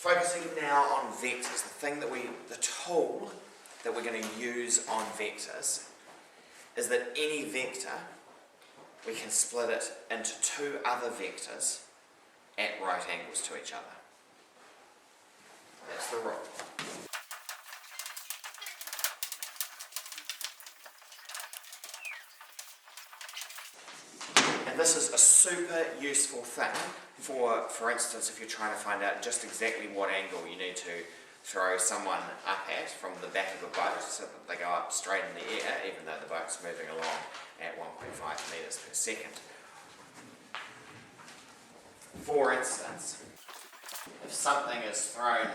Focusing now on vectors, the tool that we're going to use on vectors is that any vector, we can split it into two other vectors at right angles to each other. That's the rule. And this is a super useful thing for instance, if you're trying to find out just exactly what angle you need to throw someone up at from the back of a boat so that they go up straight in the air, even though the boat's moving along at 1.5 meters per second. For instance, if something is thrown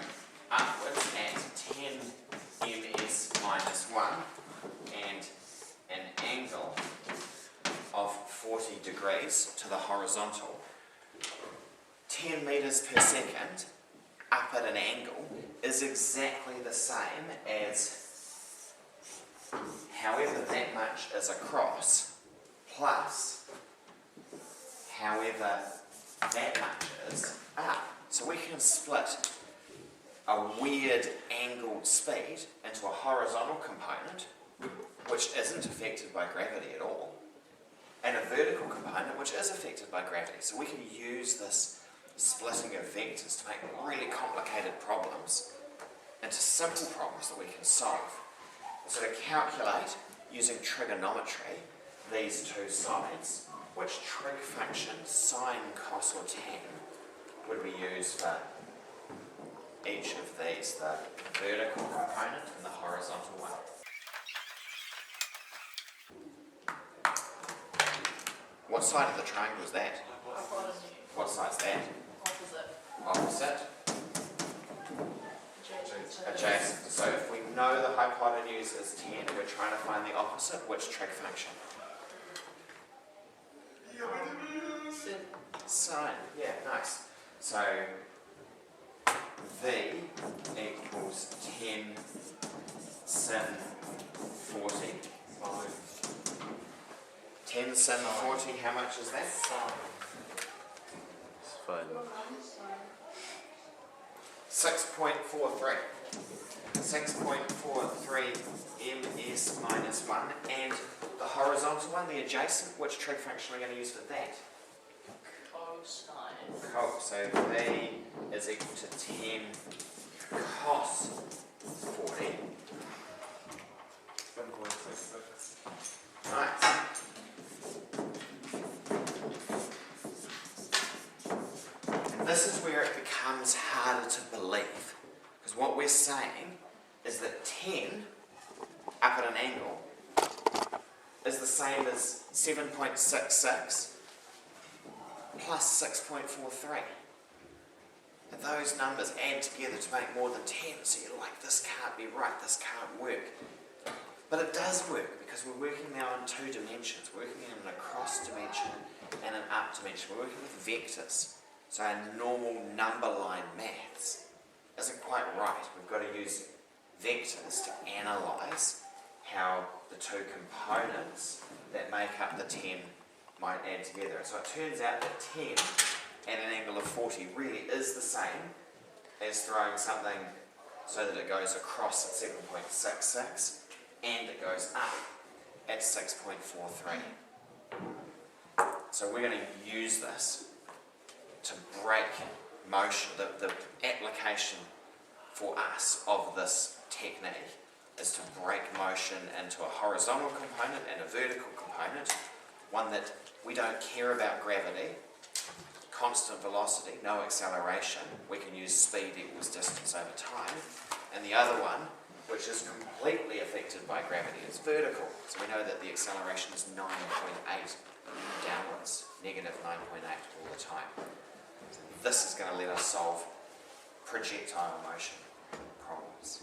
upwards at 10 ms minus 1 and an angle of 40 degrees to the horizontal, 10 meters per second up at an angle is exactly the same as however that much is across plus however that much is up. So we can split a weird angled speed into a horizontal component which isn't affected by gravity at all, and a vertical component which is affected by gravity. So we can use this splitting of vectors to make really complicated problems into simple problems that we can solve. So to calculate using trigonometry these two sides, which trig function, sine, cos or tan, would we use for each of these, the vertical component and the horizontal one? What side of the triangle is that? What side's that? Opposite. Adjacent. So if we know the hypotenuse is 10, we're trying to find the opposite. Which trig function? Sine. Yeah, nice. So V equals 10 sin 40. 10 sin 40, how much is that? It's fine. 6.43. 6.43 ms minus 1. And the horizontal one, the adjacent, which trig function are we going to use for that? Cosine. So V is equal to 10 cos 40. Nice. And this is where it becomes harder to believe. Because what we're saying is that 10 up at an angle is the same as 7.66 plus 6.43. And those numbers add together to make more than 10. So you're like, this can't be right, this can't work. But it does work because we're working now in two dimensions. We're working in an across dimension and an up dimension. We're working with vectors. So our normal number line maths isn't quite right. We've got to use vectors to analyse how the two components that make up the 10 might add together. So it turns out that 10 at an angle of 40 really is the same as throwing something so that it goes across at 7.66 and it goes up at 6.43. So we're going to use this to break motion. The application for us of this technique is to break motion into a horizontal component and a vertical component, one that we don't care about gravity, constant velocity, no acceleration, we can use speed equals distance over time, and the other one, which is completely affected by gravity, is vertical. So we know that the acceleration is 9.8 downwards, negative 9.8 all the time. So this is going to let us solve projectile motion problems.